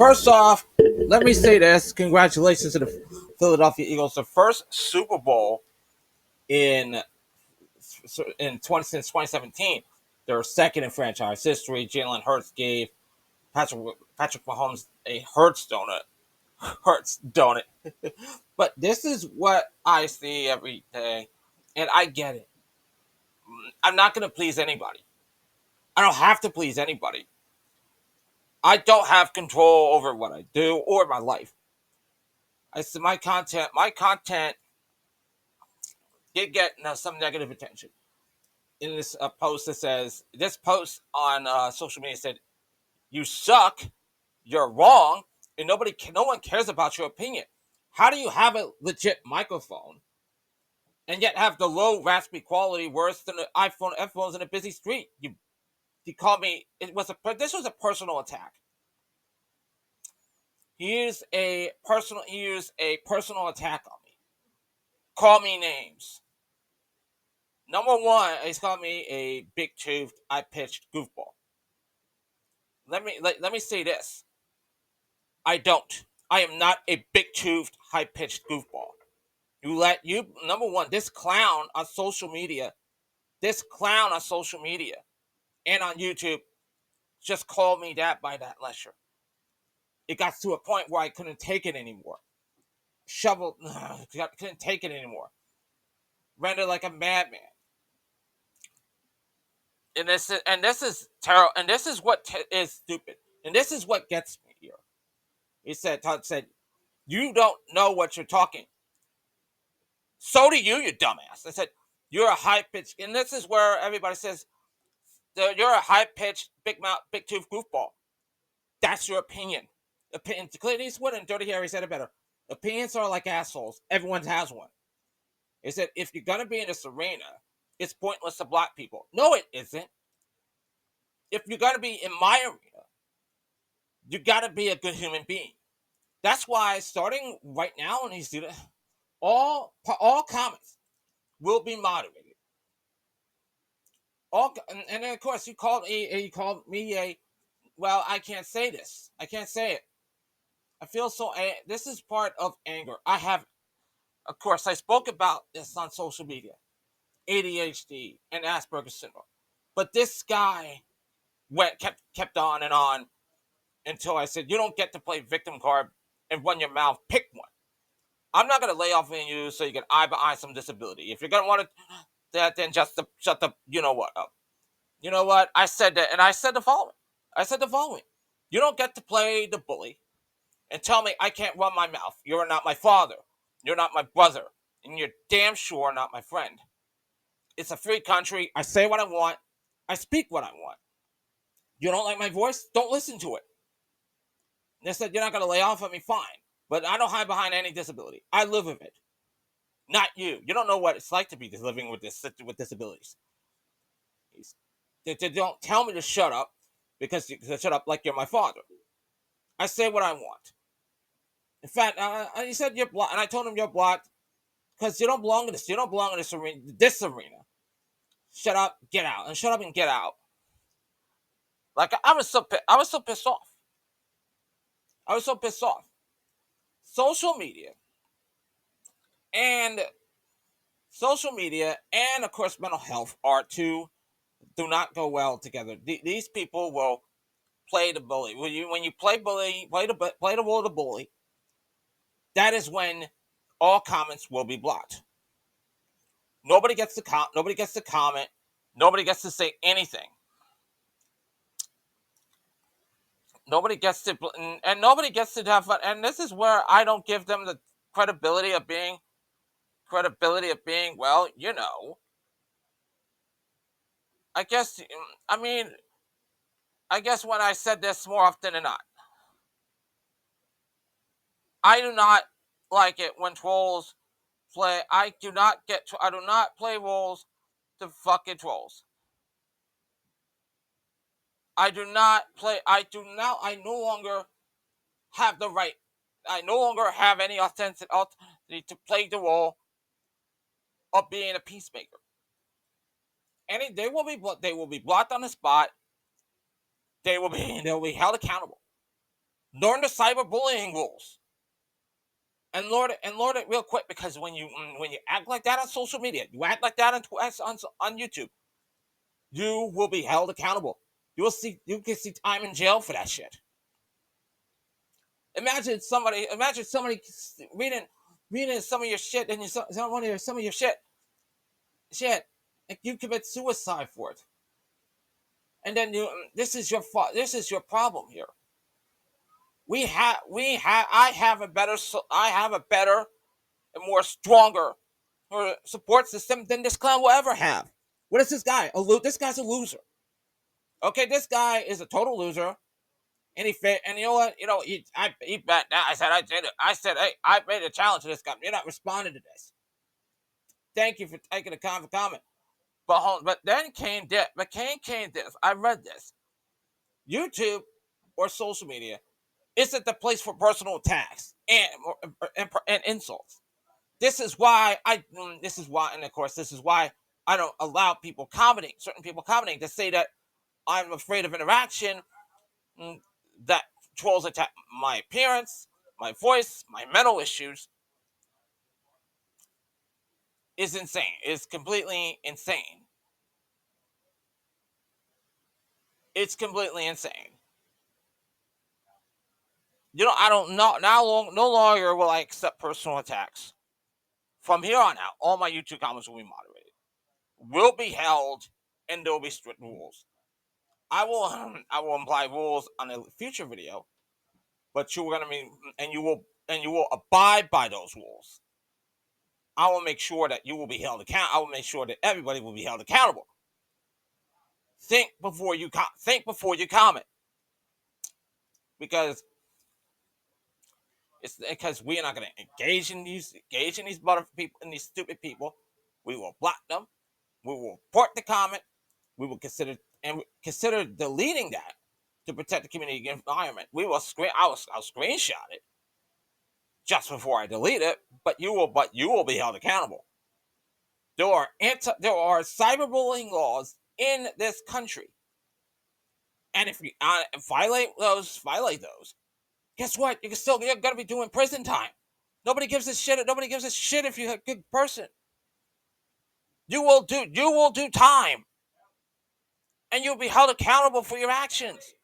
First off, let me say this: congratulations to the Philadelphia Eagles, the first Super Bowl in since 2017. They're second in franchise history. Jalen Hurts gave Patrick Patrick Mahomes a Hurts donut. Hurts donut. But this is what I see every day, and I get it. I'm not going to please anybody. I don't have to please anybody. I don't have control over what I do or my life. I said my content did get some negative attention. In this post that says, this post on social media said, "You suck, you're wrong, and no one cares about your opinion. How do you have a legit microphone and yet have the low raspy quality worse than the iPhone headphones in a busy street? You called me. This was a personal attack. He used a personal attack on me. Call me names. Number one, he's called me a big toothed, high pitched goofball. Let me say this. I don't. I am not a big toothed, high pitched goofball. Number one, this clown on social media and on YouTube just called me that by that lecture. It got to a point where I couldn't take it anymore. Couldn't take it anymore. Rendered like a madman. And this is terrible. And this is what is stupid. And this is what gets me here. Todd said, "You don't know what you're talking. So do you dumbass." I said, "You're a high pitched," and this is where everybody says, "You're a high pitched, big tooth goofball." That's your opinion. Clint Eastwood and Dirty Harry said it better. Opinions are like assholes. Everyone has one. He said, "If you're gonna be in this arena, it's pointless to block people." No, it isn't. If you're gonna be in my arena, you gotta be a good human being. That's why, starting right now when he's doing it, all comments will be moderated. And then of course he called me a, well, I can't say this. I can't say it. I feel so. This is part of anger. Of course, I spoke about this on social media, ADHD and Asperger's syndrome. But this guy kept on and on until I said, "You don't get to play victim card and run your mouth. Pick one. I'm not going to lay off on you so you can eye some disability. If you're going to want to that, then just shut the you know what up." You know what? I said that, and I said the following. You don't get to play the bully and tell me I can't run my mouth. You're not my father. You're not my brother. And you're damn sure not my friend. It's a free country. I say what I want. I speak what I want. You don't like my voice? Don't listen to it. And they said, "You're not going to lay off on me? Fine. But I don't hide behind any disability. I live with it. Not you. You don't know what it's like to be living with disabilities. They don't tell me to shut up because you shut up like you're my father. I say what I want. In fact, he said you're blocked, and I told him you're blocked because you don't belong in this. You don't belong in this arena. Shut up, get out, and shut up and get out. Like I was so pissed off. I was so pissed off. Social media and of course mental health are do not go well together. These people will play the bully. When you play bully, play the role of the bully. That is when all comments will be blocked. Nobody gets to Nobody gets to comment. Nobody gets to say anything. Nobody gets to, and nobody gets to have fun. And this is where I don't give them the credibility of being, well, I guess. I mean, I guess when I said this more often than not, I do not like it when trolls play. I do not play roles to fucking trolls. I no longer have the right. I no longer have any authenticity to play the role of being a peacemaker. They will be blocked on the spot. They will be held accountable. Learn the cyberbullying rules. And learn it real quick, because when you act like that on social media, you act like that on YouTube, you will be held accountable. You can see time in jail for that shit. Imagine somebody reading some of your shit, and some of your shit, and you commit suicide for it. And then this is your fault. This is your problem here. I have a better and more stronger support system than this clown will ever have. What is this guy? This guy's a loser. Okay, this guy is a total loser. And and you know what? He bet. I said I did it. I said, hey, I made a challenge to this guy. You're not responding to this. Thank you for taking a comment. But then came this. I read this. YouTube or social media isn't the place for personal attacks and insults. This is why, and of course, this is why I don't allow certain people commenting, to say that I'm afraid of interaction, that trolls attack my appearance, my voice, my mental issues, is insane. It's completely insane. It's completely insane. I don't know. No longer will I accept personal attacks. From here on out, all my YouTube comments will be moderated, will be held, and there will be strict rules. I will imply rules on a future video, but you're gonna be and you will abide by those rules. I will make sure that you will be held accountable. I will make sure that everybody will be held accountable. Think before you comment, because we are not going to engage in these stupid people. We will block them. We will report the comment. We will consider deleting that to protect the community environment. I'll screenshot it just before I delete it. But you will be held accountable. There are cyberbullying laws in this country, and if you violate those, guess what? You're gonna be doing prison time. Nobody gives a shit. Nobody gives a shit if you're a good person. You will do time, and you'll be held accountable for your actions.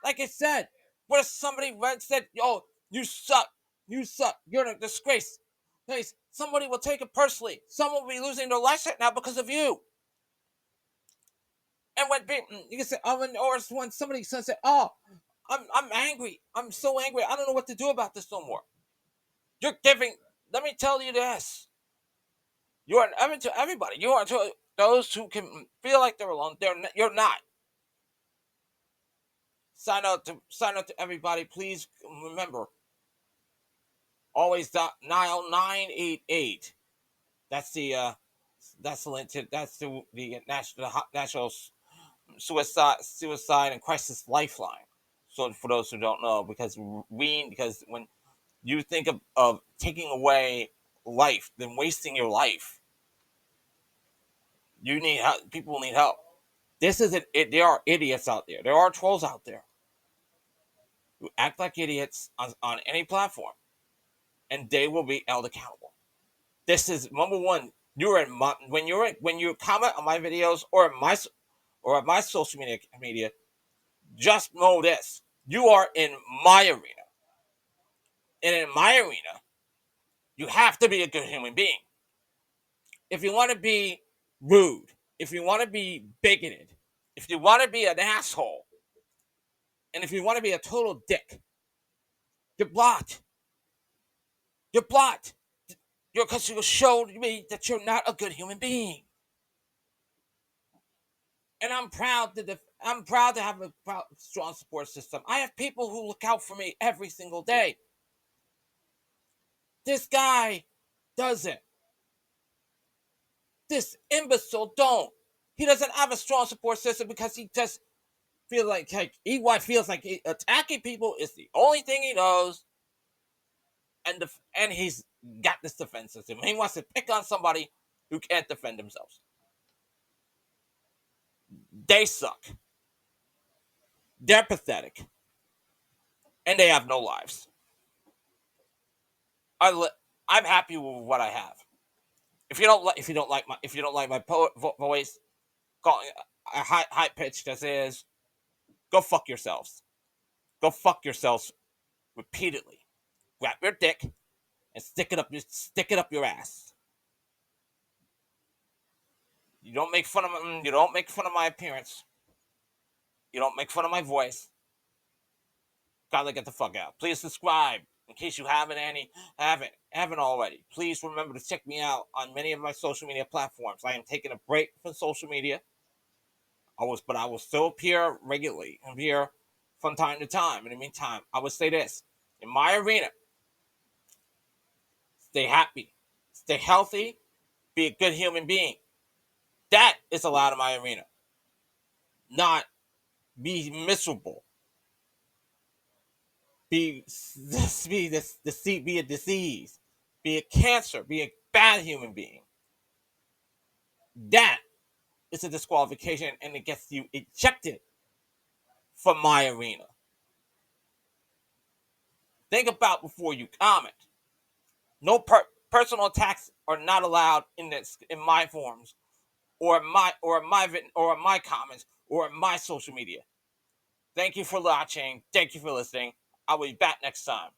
Like I said, what if somebody said, "Oh, you suck, you're a disgrace"? Somebody will take it personally. Someone will be losing their life right now because of you. And when you can say, when somebody says, "Oh, I'm angry. I'm so angry. I don't know what to do about this no more." You're giving. Let me tell you this. You are to everybody. You are to those who can feel like they're alone. You're not. Sign out to everybody. Please remember. Always dial 988. That's the national suicide and crisis lifeline. So for those who don't know, because when you think of taking away life, then wasting your life, you need help. People need help. This isn't it. There are idiots out there. There are trolls out there who act like idiots on any platform, and they will be held accountable. This is number one. When you comment on my videos or at my social media, just know this: you are in my arena, and in my arena, you have to be a good human being. If you want to be rude, if you want to be bigoted, if you want to be an asshole, and if you want to be a total dick, you're blocked. You're blocked. Because you showed me that you're not a good human being. And I'm proud to have a strong support system. I have people who look out for me every single day. This guy doesn't. This imbecile don't. He doesn't have a strong support system because he just feels like attacking people is the only thing he knows, and he's got this defense system. He wants to pick on somebody who can't defend themselves. They suck. They're pathetic. and they have no lives. I'm happy with what I have. If you don't like my voice, call high pitched as is, go fuck yourselves. Go fuck yourselves repeatedly. Grab your dick and stick it up your ass. You don't make fun of my appearance. You don't make fun of my voice. Gotta get the fuck out. Please subscribe in case you haven't already. Please remember to check me out on many of my social media platforms. I am taking a break from social media. But I will still appear regularly and appear from time to time. In the meantime, I would say this: in my arena, stay happy, stay healthy, be a good human being. That is allowed in my arena. Not be miserable. Be be a disease. Be a cancer. Be a bad human being. That is a disqualification, and it gets you ejected from my arena. Think about before you comment. No personal attacks are not allowed in my forums or my comments or my social media. Thank you for watching. Thank you for listening. I will be back next time.